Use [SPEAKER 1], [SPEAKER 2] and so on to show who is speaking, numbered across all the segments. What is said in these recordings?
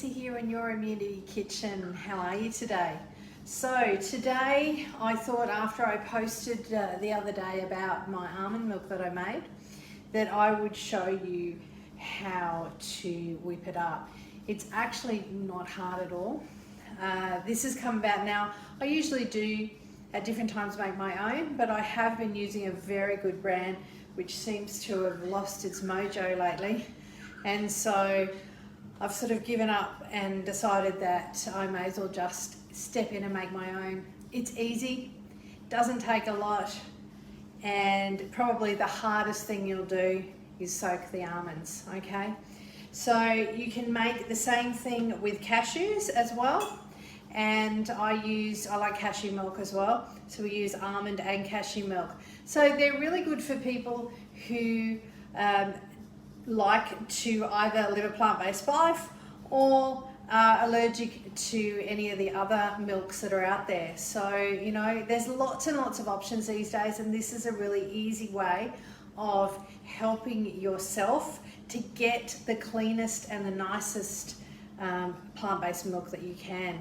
[SPEAKER 1] Lisa here in your Immunity Kitchen. How are you today? So today I thought, after I posted the other day about my almond milk that I made, that I would show you how to whip it up. It's actually not hard at all. This has come about now. I usually do at different times make my own, but I have been using a very good brand which seems to have lost its mojo lately, and so I've sort of given up and decided that I may as well just step in and make my own. It's easy, doesn't take a lot, and probably the hardest thing you'll do is soak the almonds, okay? So you can make the same thing with cashews as well, and I like cashew milk as well, so we use almond and cashew milk. So they're really good for people who like to either live a plant-based life or are allergic to any of the other milks that are out there. So, you know, there's lots and lots of options these days, and this is a really easy way of helping yourself to get the cleanest and the nicest plant-based milk that you can,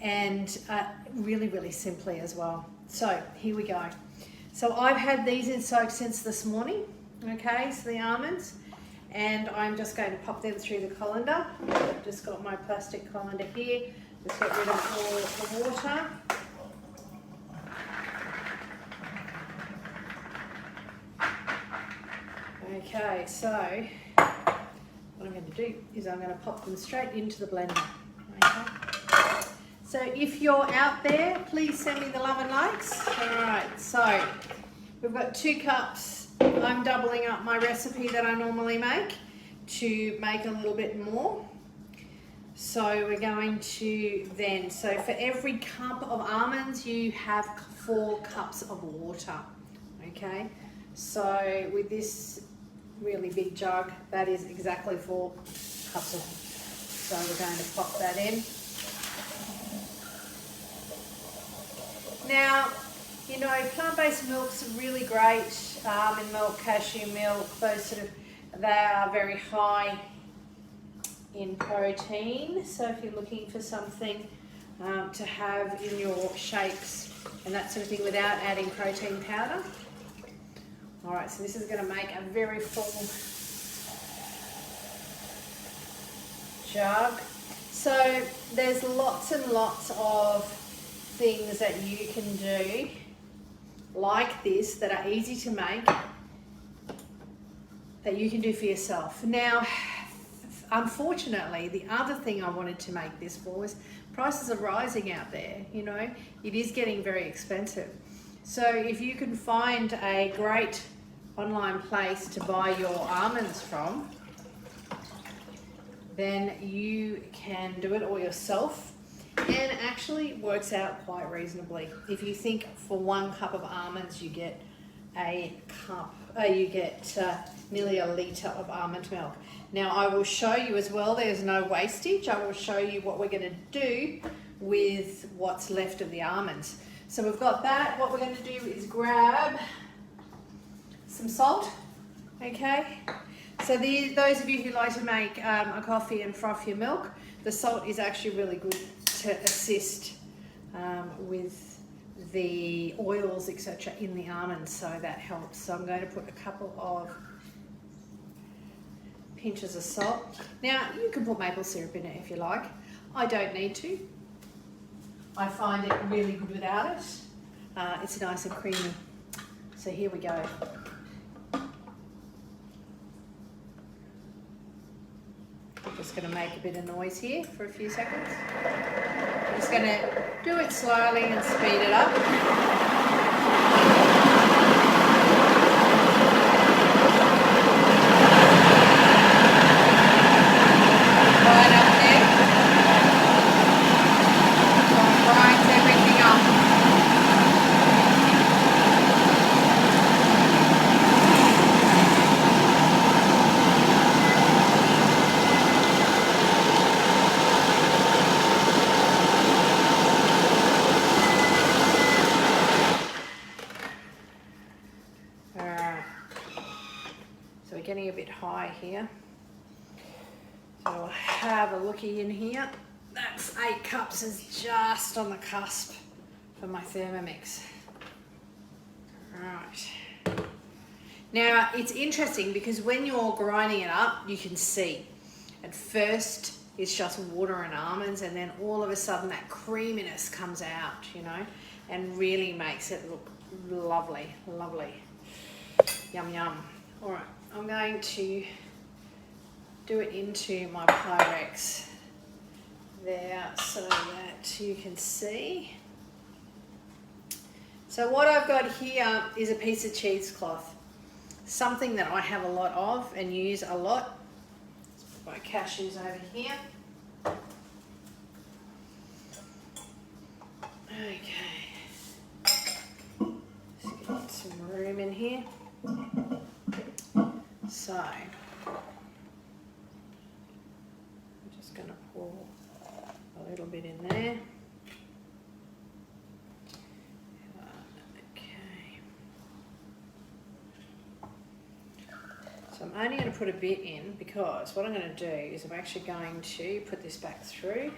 [SPEAKER 1] and really, really simply as well. So here we go. So I've had these in soak since this morning, okay, so the almonds, and I'm just going to pop them through the colander. I've just got my plastic colander here. Just get rid of all the water. Okay, so what I'm going to do is I'm going to pop them straight into the blender. Okay. So if you're out there, please send me the love and likes. All right, so we've got 2 cups. I'm doubling up my recipe that I normally make to make a little bit more. So we're going to then, so for every cup of almonds, you have 4 cups of water, okay? So with this really big jug, that is exactly 4 cups of, so we're going to pop that in. Now, you know, plant-based milks are really great. Almond milk, cashew milk, those sort of, they are very high in protein. So if you're looking for something to have in your shakes and that sort of thing without adding protein powder. All right, so this is going to make a very full jug. So there's lots and lots of things that you can do like this that are easy to make, that you can do for yourself. Now, unfortunately, the other thing I wanted to make this for was prices are rising out there, you know, it is getting very expensive. So if you can find a great online place to buy your almonds from, then you can do it all yourself. And actually works out quite reasonably. If you think for 1 cup of almonds you get nearly a litre of almond milk. Now I will show you as well, there's no wastage. I will show you what we're going to do with what's left of the almonds. So we've got that. What we're going to do is grab some salt, okay? So those of you who like to make a coffee and froth your milk, the salt is actually really good to assist with the oils, etc. in the almonds, so that helps. So I'm going to put a couple of pinches of salt. Now you can put maple syrup in it if you like. I don't need to. I find it really good without it. It's nice and creamy. So here we go. I'm just going to make a bit of noise here for a few seconds. I'm just going to do it slowly and speed it up. Right up there. So it grinds everything up. Getting a bit high here. So we'll have a looky in here. That's 8 cups is just on the cusp for my Thermomix. Right. Now it's interesting because when you're grinding it up, you can see at first it's just water and almonds, and then all of a sudden that creaminess comes out, you know, and really makes it look lovely, lovely. Yum, yum. All right, I'm going to do it into my Pyrex there so that you can see. So what I've got here is a piece of cheesecloth, something that I have a lot of and use a lot. My cashews over here. Okay. Let's get some room in here. So, I'm just going to pour a little bit in there. Okay. So I'm only going to put a bit in because what I'm going to do is I'm actually going to put this back through,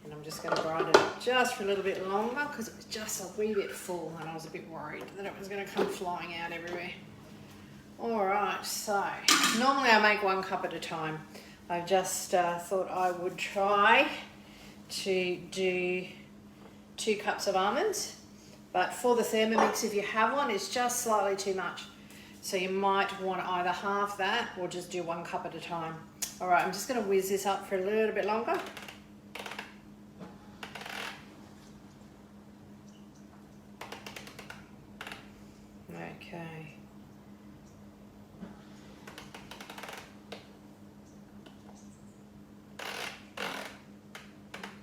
[SPEAKER 1] and I'm just going to grind it up just for a little bit longer because it was just a wee bit full and I was a bit worried that it was going to come flying out everywhere. Alright, so normally I make 1 cup at a time. I just thought I would try to do 2 cups of almonds, but for the Thermomix, if you have one, it's just slightly too much. So you might want either half that or just do 1 cup at a time. Alright, I'm just going to whiz this up for a little bit longer. Okay.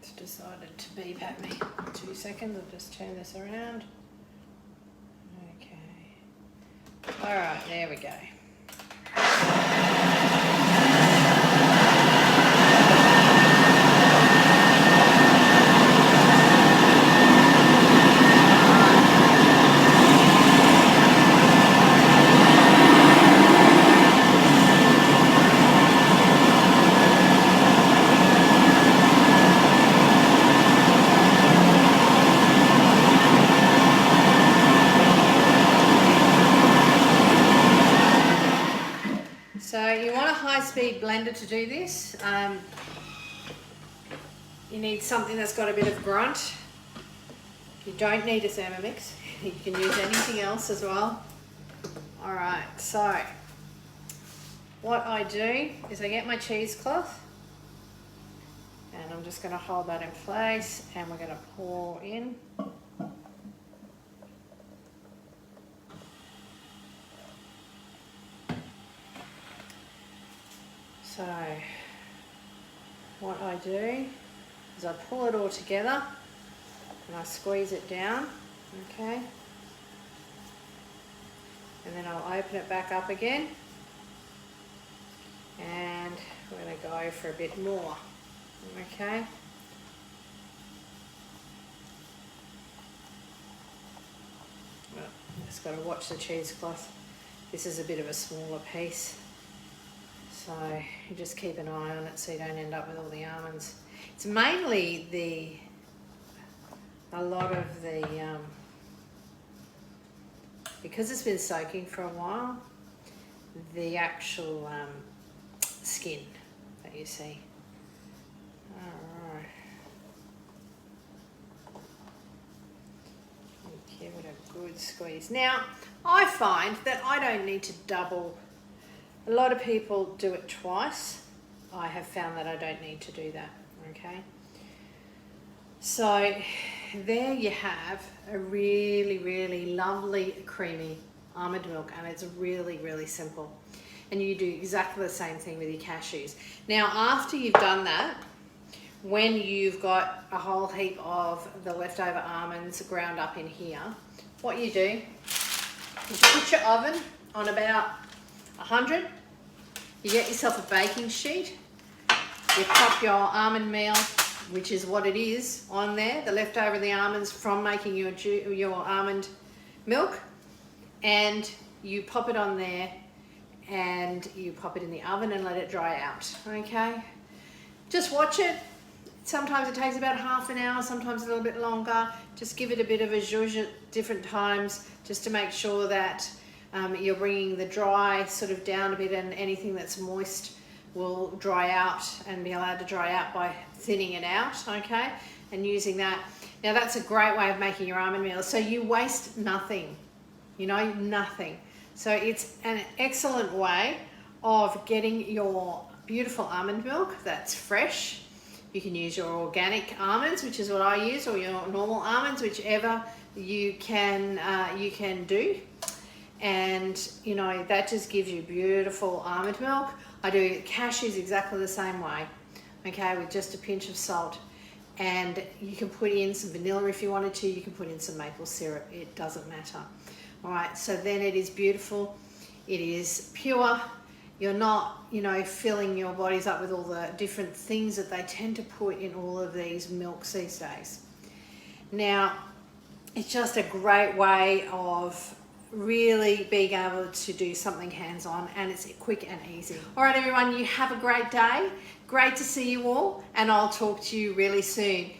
[SPEAKER 1] It's decided to beep at me. 2 seconds, I'll just turn this around. Okay. Alright, there we go. So you want a high-speed blender to do this. You need something that's got a bit of grunt. You don't need a Thermomix. You can use anything else as well. Alright, so what I do is I get my cheesecloth and I'm just going to hold that in place, and we're going to pour in. So what I do is I pull it all together and I squeeze it down, okay? And then I'll open it back up again, and we're going to go for a bit more, okay? Well, just got to watch the cheesecloth. This is a bit of a smaller piece. So you just keep an eye on it so you don't end up with all the almonds. It's mainly a lot of the, because it's been soaking for a while, the actual skin that you see. Alright. Give it a good squeeze. Now, I find that I don't need to double. A lot of people do it twice. I have found that I don't need to do that, okay? So there you have a really, really lovely creamy almond milk, and it's really, really simple. And you do exactly the same thing with your cashews. Now, after you've done that, when you've got a whole heap of the leftover almonds ground up in here, what you do is you put your oven on about 100. You get yourself a baking sheet. You pop your almond meal, which is what it is, on there, the leftover of the almonds from making your almond milk, and you pop it on there, and you pop it in the oven and let it dry out, okay? Just watch it. Sometimes it takes about half an hour, sometimes a little bit longer. Just give it a bit of a zhuzh at different times just to make sure that you're bringing the dry sort of down a bit, and anything that's moist will dry out and be allowed to dry out by thinning it out, okay? And using that. Now that's a great way of making your almond meal. So you waste nothing, you know, nothing. So it's an excellent way of getting your beautiful almond milk that's fresh. You can use your organic almonds, which is what I use, or your normal almonds, whichever you can do. And you know, that just gives you beautiful almond milk. I do cashews exactly the same way, okay, with just a pinch of salt. And you can put in some vanilla if you wanted to. You can put in some maple syrup. It doesn't matter. All right, so then it is beautiful. It is pure. You're not, you know, filling your bodies up with all the different things that they tend to put in all of these milks these days. Now, it's just a great way of really being able to do something hands-on, and it's quick and easy. All right, everyone, you have a great day. Great to see you all, and I'll talk to you really soon.